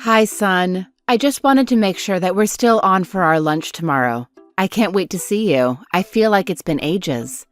Hi, son. I just wanted to make sure that we're still on for our lunch tomorrow. I can't wait to see you. I feel like it's been ages.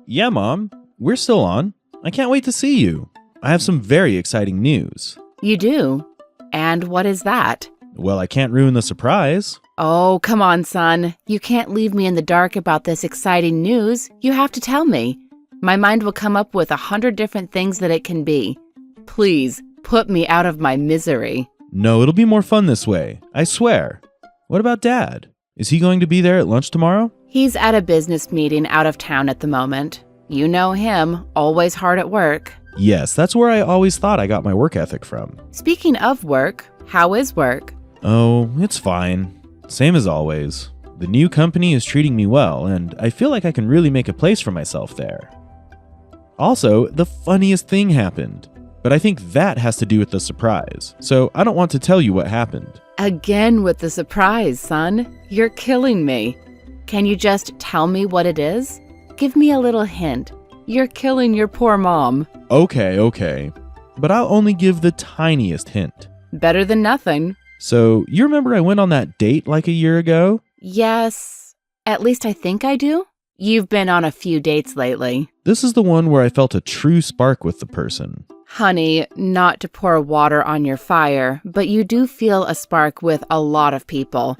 Yeah, Mom. We're still on. I can't wait to see you. I have some very exciting news. You do? And what is that? Well, I can't ruin the surprise. Oh, come on, son. You can't leave me in the dark about this exciting news. You have to tell me. My mind will come up with 100 different things that it can be. Please, put me out of my misery. No, it'll be more fun this way. I swear. What about Dad? Is he going to be there at lunch tomorrow? He's at a business meeting out of town at the moment. You know him, always hard at work. Yes, that's where I always thought I got my work ethic from. Speaking of work, how is work? Oh, it's fine. Same as always. The new company is treating me well, and I feel like I can really make a place for myself there. Also, the funniest thing happened. But I think that has to do with the surprise, so I don't want to tell you what happened. Again with the surprise, son. You're killing me. Can you just tell me what it is? Give me a little hint. You're killing your poor mom. Okay. But I'll only give the tiniest hint. Better than nothing. So, you remember I went on that date like a year ago? Yes. At least I think I do. You've been on a few dates lately. This is the one where I felt a true spark with the person. Honey, not to pour water on your fire, but you do feel a spark with a lot of people.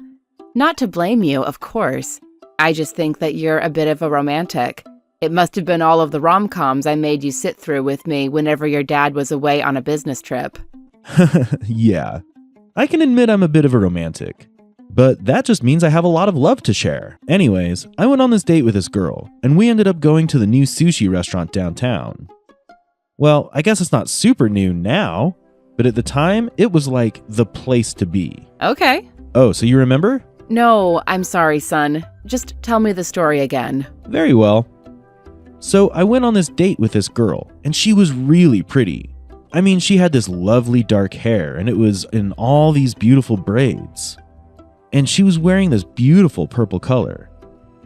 Not to blame you, of course. I just think that you're a bit of a romantic. It must have been all of the rom-coms I made you sit through with me whenever your dad was away on a business trip. Yeah, I can admit I'm a bit of a romantic. But that just means I have a lot of love to share. Anyways, I went on this date with this girl, and we ended up going to the new sushi restaurant downtown. Well, I guess it's not super new now, but at the time, it was like the place to be. Okay. Oh, so you remember? No, I'm sorry, son. Just tell me the story again. Very well. So I went on this date with this girl, and she was really pretty. I mean, she had this lovely dark hair, and it was in all these beautiful braids. And she was wearing this beautiful purple color.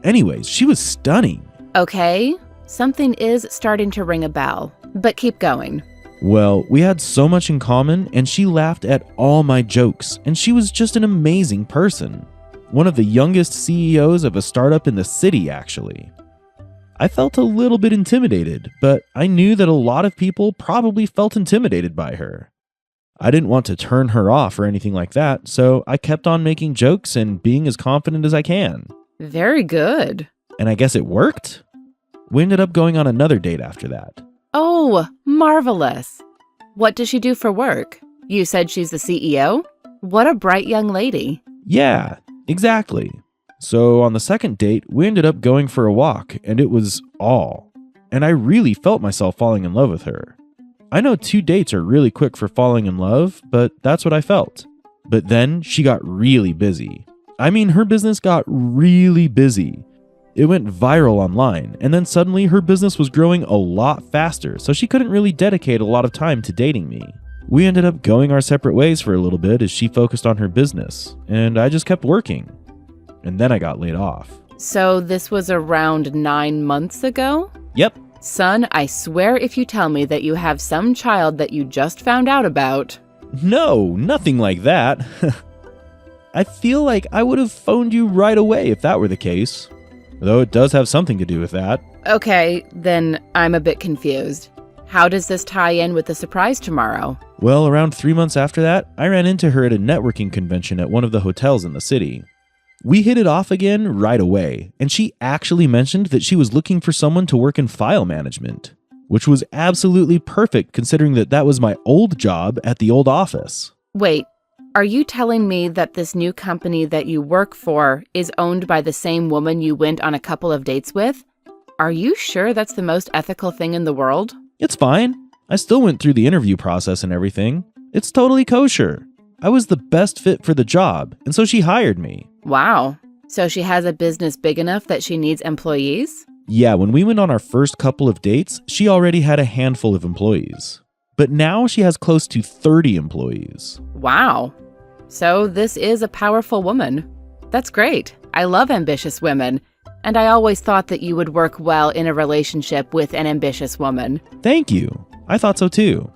Anyways, she was stunning. Okay, something is starting to ring a bell, but keep going. Well, we had so much in common, and she laughed at all my jokes, and she was just an amazing person. One of the youngest CEOs of a startup in the city, actually. I felt a little bit intimidated, but I knew that a lot of people probably felt intimidated by her. I didn't want to turn her off or anything like that, so I kept on making jokes and being as confident as I can. Very good. And I guess it worked? We ended up going on another date after that. Oh, marvelous. What does she do for work? You said she's the CEO? What a bright young lady. Yeah, exactly. So on the second date, we ended up going for a walk, and it was all. And I really felt myself falling in love with her. I know 2 dates are really quick for falling in love, but that's what I felt. But then she got really busy. I mean, her business got really busy. It went viral online, and then suddenly her business was growing a lot faster, so she couldn't really dedicate a lot of time to dating me. We ended up going our separate ways for a little bit as she focused on her business, and I just kept working. And then I got laid off. So this was around 9 months ago? Yep. Son, I swear if you tell me that you have some child that you just found out about. No, nothing like that. I feel like I would have phoned you right away if that were the case. Though it does have something to do with that. Okay, then I'm a bit confused. How does this tie in with the surprise tomorrow? Well, around 3 months after that, I ran into her at a networking convention at one of the hotels in the city. We hit it off again right away, and she actually mentioned that she was looking for someone to work in file management, which was absolutely perfect considering that that was my old job at the old office. Wait, are you telling me that this new company that you work for is owned by the same woman you went on a couple of dates with? Are you sure that's the most ethical thing in the world? It's fine. I still went through the interview process and everything. It's totally kosher. I was the best fit for the job, and so she hired me. Wow. So she has a business big enough that she needs employees? Yeah, when we went on our first couple of dates, she already had a handful of employees. But now she has close to 30 employees. Wow. So this is a powerful woman. That's great. I love ambitious women. And I always thought that you would work well in a relationship with an ambitious woman. Thank you. I thought so too.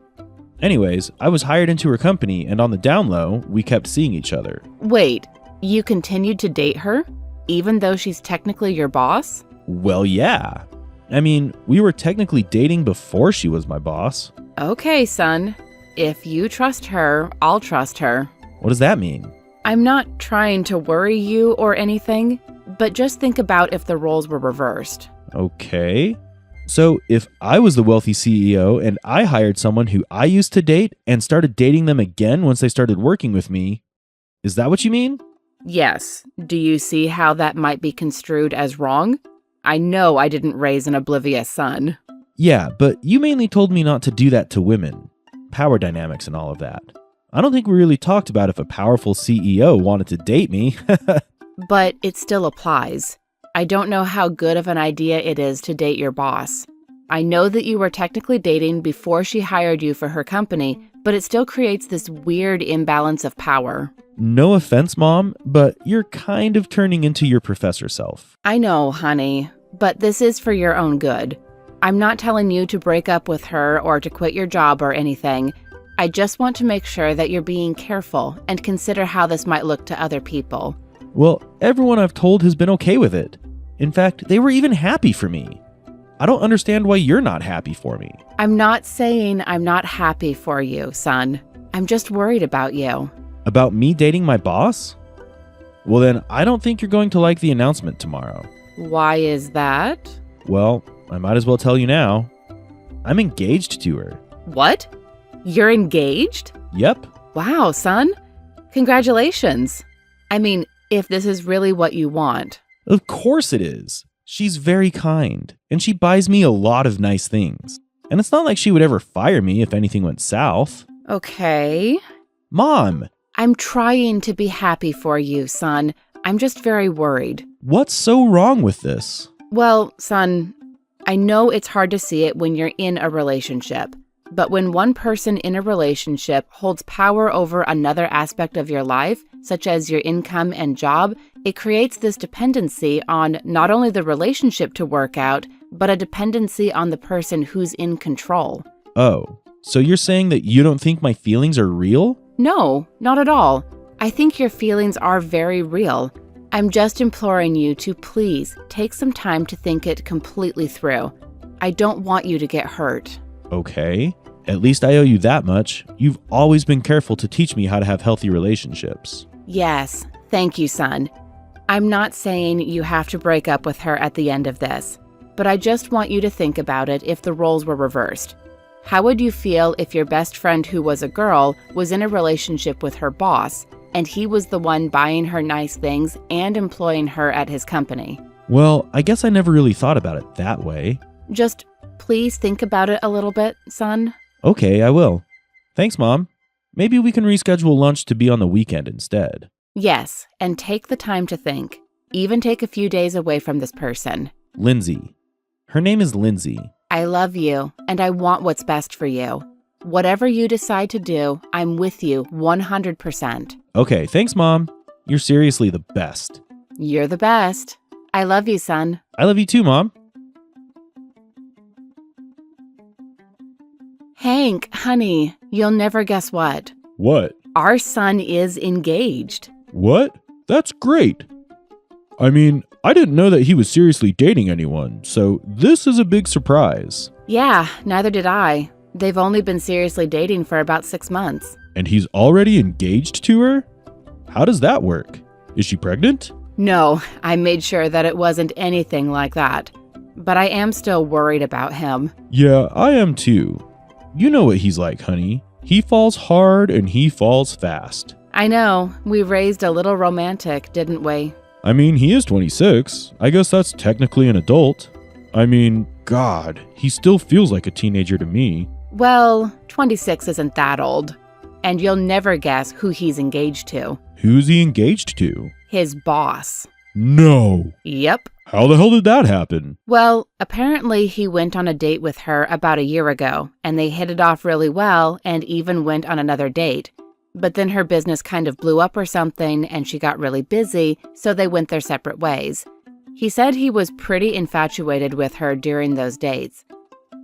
Anyways, I was hired into her company, and on the down low, we kept seeing each other. Wait, you continued to date her, even though she's technically your boss? Well, yeah. I mean, we were technically dating before she was my boss. Okay, son. If you trust her, I'll trust her. What does that mean? I'm not trying to worry you or anything, but just think about if the roles were reversed. Okay. So if I was the wealthy CEO and I hired someone who I used to date and started dating them again once they started working with me, is that what you mean? Yes. Do you see how that might be construed as wrong? I know I didn't raise an oblivious son. Yeah, but you mainly told me not to do that to women. Power dynamics and all of that. I don't think we really talked about if a powerful CEO wanted to date me. But it still applies. I don't know how good of an idea it is to date your boss. I know that you were technically dating before she hired you for her company, but it still creates this weird imbalance of power. No offense, Mom, but you're kind of turning into your professor self. I know, honey, but this is for your own good. I'm not telling you to break up with her or to quit your job or anything. I just want to make sure that you're being careful and consider how this might look to other people. Well, everyone I've told has been okay with it. In fact, they were even happy for me. I don't understand why you're not happy for me. I'm not saying I'm not happy for you, son. I'm just worried about you. About me dating my boss? Well then, I don't think you're going to like the announcement tomorrow. Why is that? Well, I might as well tell you now. I'm engaged to her. What? You're engaged? Yep. Wow, son. Congratulations. I mean, if this is really what you want. Of course it is. She's very kind, and she buys me a lot of nice things. And it's not like she would ever fire me if anything went south. Okay. Mom! I'm trying to be happy for you, son. I'm just very worried. What's so wrong with this? Well, son, I know it's hard to see it when you're in a relationship. But when one person in a relationship holds power over another aspect of your life, such as your income and job, it creates this dependency on not only the relationship to work out, but a dependency on the person who's in control. Oh, so you're saying that you don't think my feelings are real? No, not at all. I think your feelings are very real. I'm just imploring you to please take some time to think it completely through. I don't want you to get hurt. Okay. At least I owe you that much. You've always been careful to teach me how to have healthy relationships. Yes, thank you, son. I'm not saying you have to break up with her at the end of this, but I just want you to think about it if the roles were reversed. How would you feel if your best friend who was a girl was in a relationship with her boss, and he was the one buying her nice things and employing her at his company? Well, I guess I never really thought about it that way. Just please think about it a little bit, son. Okay, I will. Thanks, Mom. Maybe we can reschedule lunch to be on the weekend instead. Yes, and take the time to think. Even take a few days away from this person. Lindsay. Her name is Lindsay. I love you, and I want what's best for you. Whatever you decide to do, I'm with you 100%. Okay, thanks, Mom. You're seriously the best. You're the best. I love you, son. I love you too, Mom. Hank, honey, you'll never guess what. What? Our son is engaged. What? That's great. I mean, I didn't know that he was seriously dating anyone, so this is a big surprise. Yeah, neither did I. They've only been seriously dating for about 6 months. And he's already engaged to her? How does that work? Is she pregnant? No, I made sure that it wasn't anything like that. But I am still worried about him. Yeah, I am too. You know what he's like, honey. He falls hard and he falls fast. I know. We raised a little romantic, didn't we? I mean, he is 26. I guess that's technically an adult. I mean, God, he still feels like a teenager to me. Well, 26 isn't that old. And you'll never guess who he's engaged to. Who's he engaged to? His boss. No. Yep. How the hell did that happen? Well, apparently he went on a date with her about a year ago, and they hit it off really well and even went on another date. But then her business kind of blew up or something, and she got really busy, so they went their separate ways. He said he was pretty infatuated with her during those dates.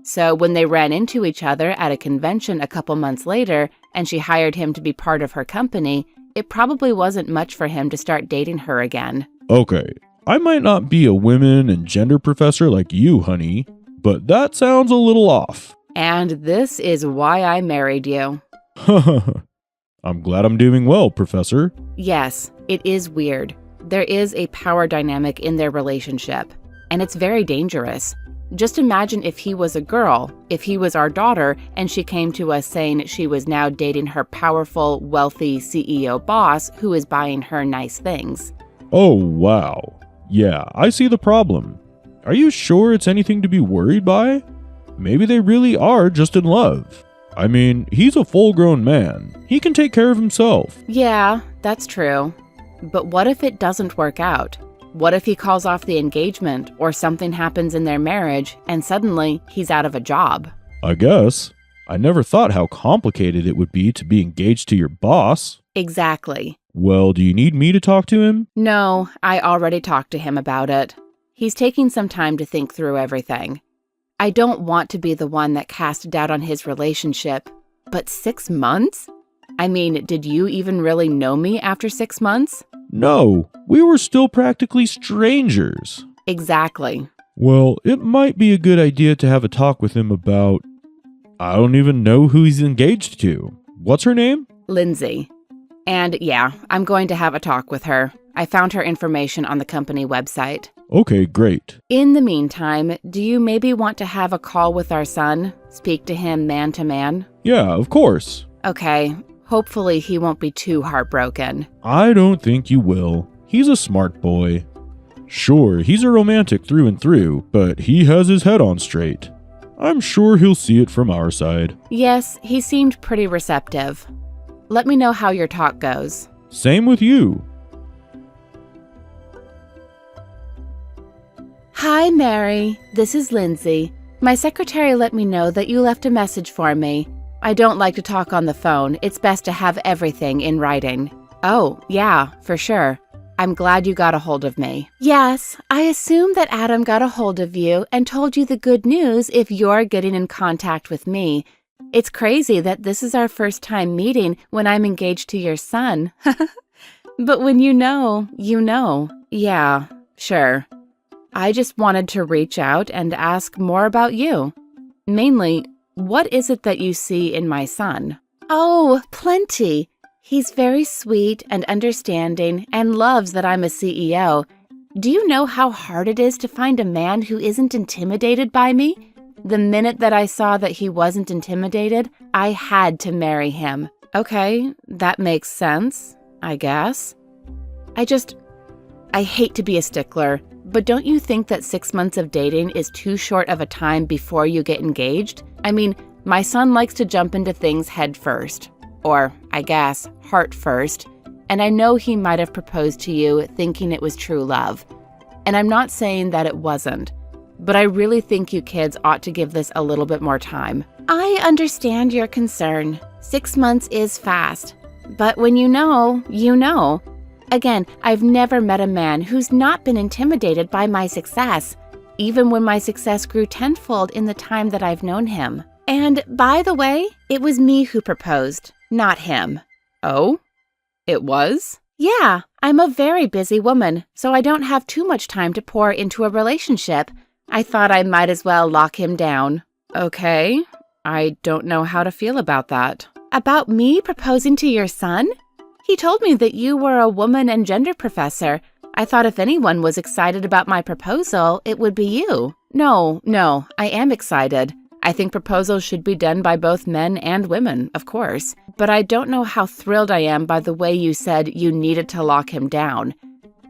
So when they ran into each other at a convention a couple months later and she hired him to be part of her company, it probably wasn't much for him to start dating her again. Okay, I might not be a women and gender professor like you, honey, but that sounds a little off. And this is why I married you. I'm glad I'm doing well, Professor. Yes, it is weird. There is a power dynamic in their relationship, and it's very dangerous. Just imagine if he was a girl, if he was our daughter, and she came to us saying she was now dating her powerful, wealthy CEO boss who is buying her nice things. Oh, wow. Yeah, I see the problem. Are you sure it's anything to be worried by? Maybe they really are just in love. I mean, he's a full-grown man. He can take care of himself. Yeah, that's true. But what if it doesn't work out? What if he calls off the engagement or something happens in their marriage and suddenly he's out of a job? I guess. I never thought how complicated it would be to be engaged to your boss. Exactly. Well, do you need me to talk to him? No, I already talked to him about it. He's taking some time to think through everything. I don't want to be the one that cast doubt on his relationship, but 6 months? I mean, did you even really know me after 6 months? No, we were still practically strangers. Exactly. Well, it might be a good idea to have a talk with him about... I don't even know who he's engaged to. What's her name? Lindsay. And yeah, I'm going to have a talk with her. I found her information on the company website. Okay, great. In the meantime, do you maybe want to have a call with our son? Speak to him man to man? Yeah, of course. Okay. Hopefully he won't be too heartbroken. I don't think you will. He's a smart boy. Sure, he's a romantic through and through, but he has his head on straight. I'm sure he'll see it from our side. Yes, he seemed pretty receptive. Let me know how your talk goes. Same with you. Hi, Mary. This is Lindsay. My secretary let me know that you left a message for me. I don't like to talk on the phone. It's best to have everything in writing. Oh, yeah, for sure. I'm glad you got a hold of me. Yes, I assume that Adam got a hold of you and told you the good news if you're getting in contact with me. It's crazy that this is our first time meeting when I'm engaged to your son. But when you know, you know. Yeah, sure. I just wanted to reach out and ask more about you. Mainly, what is it that you see in my son? Oh, plenty. He's very sweet and understanding and loves that I'm a CEO. Do you know how hard it is to find a man who isn't intimidated by me? The minute that I saw that he wasn't intimidated, I had to marry him. Okay, that makes sense, I guess. I hate to be a stickler, but don't you think that 6 months of dating is too short of a time before you get engaged? I mean, my son likes to jump into things head first. Or, I guess, heart first. And I know he might have proposed to you thinking it was true love. And I'm not saying that it wasn't. But I really think you kids ought to give this a little bit more time. I understand your concern. 6 months is fast. But when you know, you know. Again, I've never met a man who's not been intimidated by my success, even when my success grew tenfold in the time that I've known him. And by the way, it was me who proposed, not him. Oh? It was? Yeah, I'm a very busy woman, so I don't have too much time to pour into a relationship. I thought I might as well lock him down. Okay, I don't know how to feel about that. About me proposing to your son? He told me that you were a woman and gender professor. I thought if anyone was excited about my proposal, it would be you. No, I am excited. I think proposals should be done by both men and women, of course. But I don't know how thrilled I am by the way you said you needed to lock him down.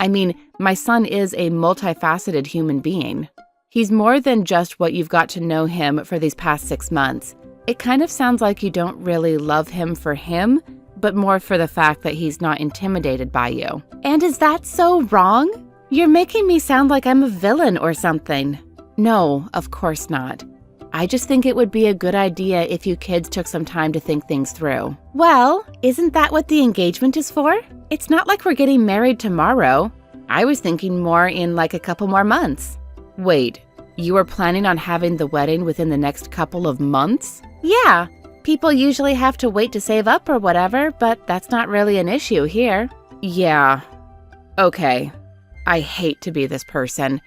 I mean, my son is a multifaceted human being. He's more than just what you've got to know him for these past 6 months. It kind of sounds like you don't really love him for him, but more for the fact that he's not intimidated by you. And is that so wrong? You're making me sound like I'm a villain or something. No, of course not. I just think it would be a good idea if you kids took some time to think things through. Well, isn't that what the engagement is for? It's not like we're getting married tomorrow. I was thinking more in like a couple more months. Wait, You were planning on having the wedding within the next couple of months? Yeah. People usually have to wait to save up or whatever, but that's not really an issue here. Yeah. Okay. I hate to be this person,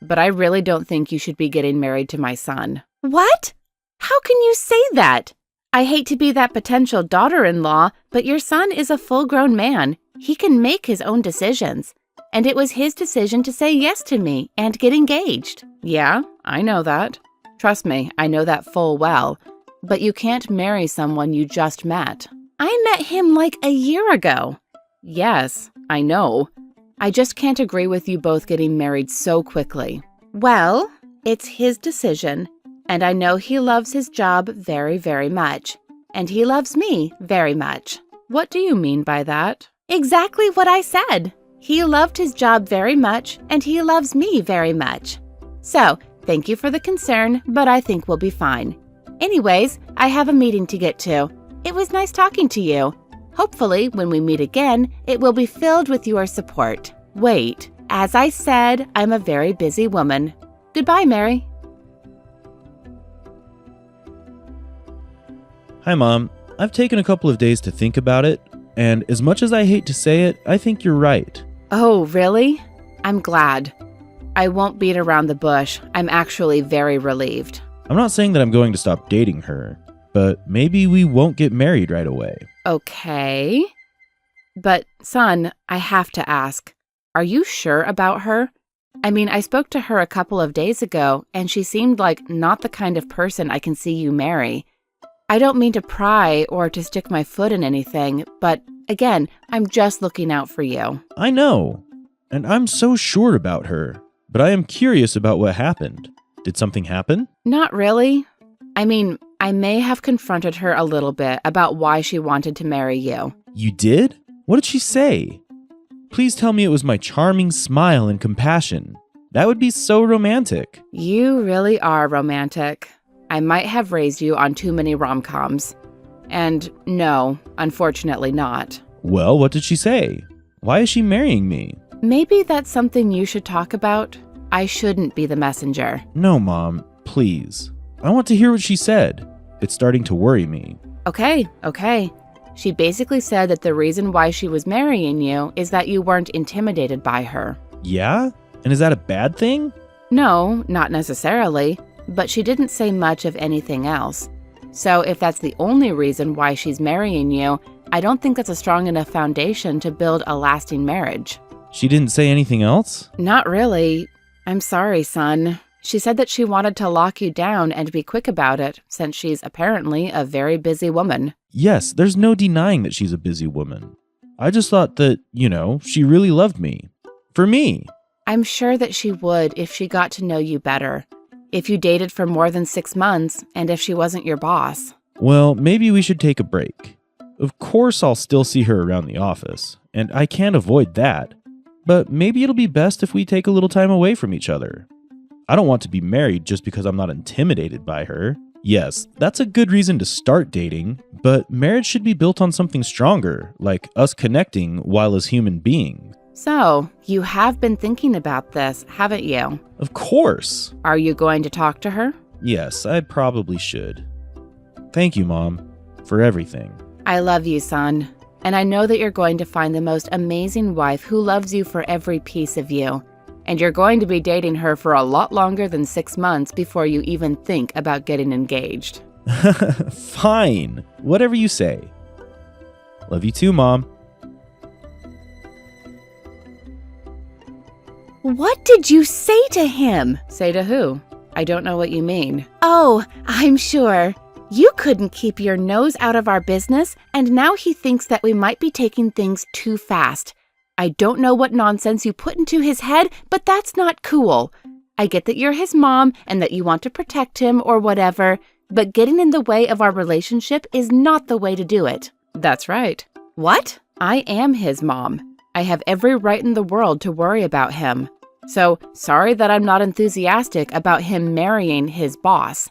but I really don't think you should be getting married to my son. What? How can you say that? I hate to be that potential daughter-in-law, but your son is a full-grown man. He can make his own decisions. And it was his decision to say yes to me and get engaged. Yeah, I know that. Trust me, I know that full well. But you can't marry someone you just met. I met him like a year ago. Yes, I know. I just can't agree with you both getting married so quickly. Well, it's his decision, and I know he loves his job very, very much. And he loves me very much. What do you mean by that? Exactly what I said. He loved his job very much, and he loves me very much. So, thank you for the concern, but I think we'll be fine. Anyways, I have a meeting to get to. It was nice talking to you. Hopefully, when we meet again, it will be filled with your support. Wait, as I said, I'm a very busy woman. Goodbye, Mary. Hi, Mom. I've taken a couple of days to think about it, and as much as I hate to say it, I think you're right. Oh, really? I'm glad. I won't beat around the bush. I'm actually very relieved. I'm not saying that I'm going to stop dating her, but maybe we won't get married right away. Okay. But, son, I have to ask, are you sure about her? I mean, I spoke to her a couple of days ago, and she seemed like not the kind of person I can see you marry. I don't mean to pry or to stick my foot in anything, but again, I'm just looking out for you. I know, and I'm so sure about her, but I am curious about what happened. Did something happen? Not really. I mean, I may have confronted her a little bit about why she wanted to marry you. You did? What did she say? Please tell me it was my charming smile and compassion. That would be so romantic. You really are romantic. I might have raised you on too many rom-coms. And no, unfortunately not. Well, what did she say? Why is she marrying me? Maybe that's something you should talk about. I shouldn't be the messenger. No, Mom, please. I want to hear what she said. It's starting to worry me. Okay. She basically said that the reason why she was marrying you is that you weren't intimidated by her. Yeah? And is that a bad thing? No, not necessarily, but she didn't say much of anything else. So if that's the only reason why she's marrying you, I don't think that's a strong enough foundation to build a lasting marriage. She didn't say anything else? Not really. I'm sorry, son. She said that she wanted to lock you down and be quick about it, since she's apparently a very busy woman. Yes, there's no denying that she's a busy woman. I just thought that, she really loved me. For me. I'm sure that she would if she got to know you better. If you dated for more than 6 months, and if she wasn't your boss. Well, maybe we should take a break. Of course I'll still see her around the office, and I can't avoid that. But maybe it'll be best if we take a little time away from each other. I don't want to be married just because I'm not intimidated by her. Yes, that's a good reason to start dating, but marriage should be built on something stronger, like us connecting while as human beings. So, you have been thinking about this, haven't you? Of course. Are you going to talk to her? Yes, I probably should. Thank you, Mom, for everything. I love you, son. And I know that you're going to find the most amazing wife who loves you for every piece of you. And you're going to be dating her for a lot longer than 6 months before you even think about getting engaged. Fine. Whatever you say. Love you too, Mom. What did you say to him? Say to who? I don't know what you mean. Oh, I'm sure. You couldn't keep your nose out of our business, and now he thinks that we might be taking things too fast. I don't know what nonsense you put into his head, but that's not cool. I get that you're his mom and that you want to protect him or whatever, but getting in the way of our relationship is not the way to do it. That's right. What? I am his mom. I have every right in the world to worry about him. So, sorry that I'm not enthusiastic about him marrying his boss.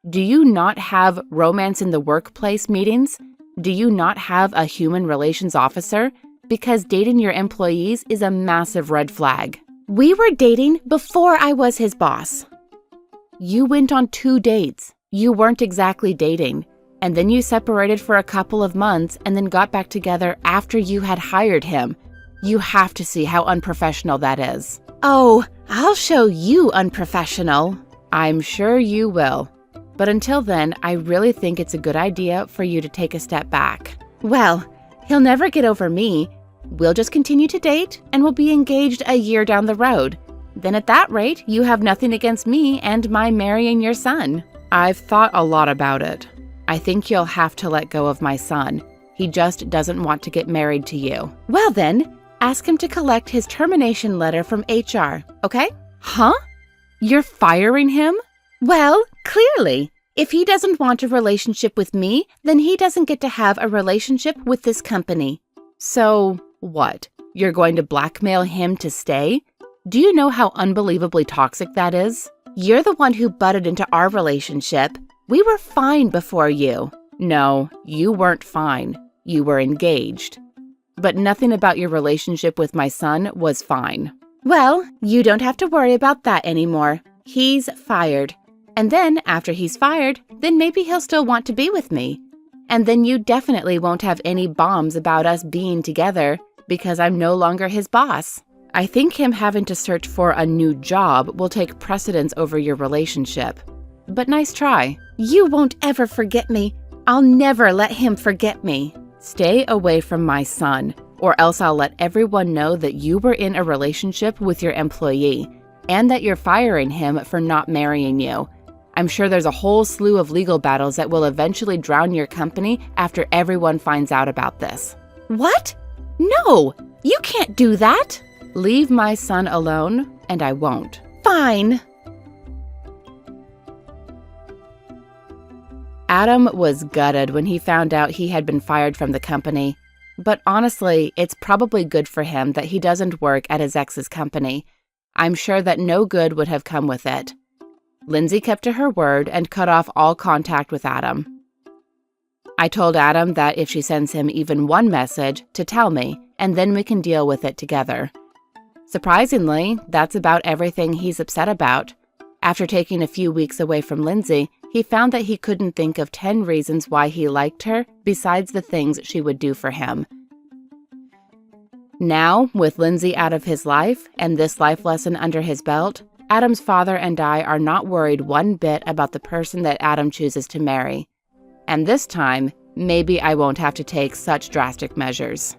Do you not have romance in the workplace meetings? Do you not have a human relations officer? Because dating your employees is a massive red flag. We were dating before I was his boss. You went on 2 dates. You weren't exactly dating. And then you separated for a couple of months and then got back together after you had hired him. You have to see how unprofessional that is. Oh, I'll show you unprofessional. I'm sure you will. But until then, I really think it's a good idea for you to take a step back. Well, he'll never get over me. We'll just continue to date and we'll be engaged a year down the road. Then at that rate, you have nothing against me and my marrying your son. I've thought a lot about it. I think you'll have to let go of my son. He just doesn't want to get married to you. Well then, ask him to collect his termination letter from HR, okay? Huh? You're firing him? Well, clearly. If he doesn't want a relationship with me, then he doesn't get to have a relationship with this company. So, what? You're going to blackmail him to stay? Do you know how unbelievably toxic that is? You're the one who butted into our relationship. We were fine before you. No, you weren't fine. You were engaged. But nothing about your relationship with my son was fine. Well, you don't have to worry about that anymore. He's fired. And then, after he's fired, then maybe he'll still want to be with me. And then you definitely won't have any bombs about us being together because I'm no longer his boss. I think him having to search for a new job will take precedence over your relationship. But nice try. You won't ever forget me. I'll never let him forget me. Stay away from my son, or else I'll let everyone know that you were in a relationship with your employee and that you're firing him for not marrying you. I'm sure there's a whole slew of legal battles that will eventually drown your company after everyone finds out about this. What? No, you can't do that. Leave my son alone, and I won't. Fine. Adam was gutted when he found out he had been fired from the company. But honestly, it's probably good for him that he doesn't work at his ex's company. I'm sure that no good would have come with it. Lindsay kept to her word and cut off all contact with Adam. I told Adam that if she sends him even one message, to tell me, and then we can deal with it together. Surprisingly, that's about everything he's upset about. After taking a few weeks away from Lindsay, he found that he couldn't think of 10 reasons why he liked her besides the things she would do for him. Now, with Lindsay out of his life and this life lesson under his belt, Adam's father and I are not worried one bit about the person that Adam chooses to marry. And this time, maybe I won't have to take such drastic measures.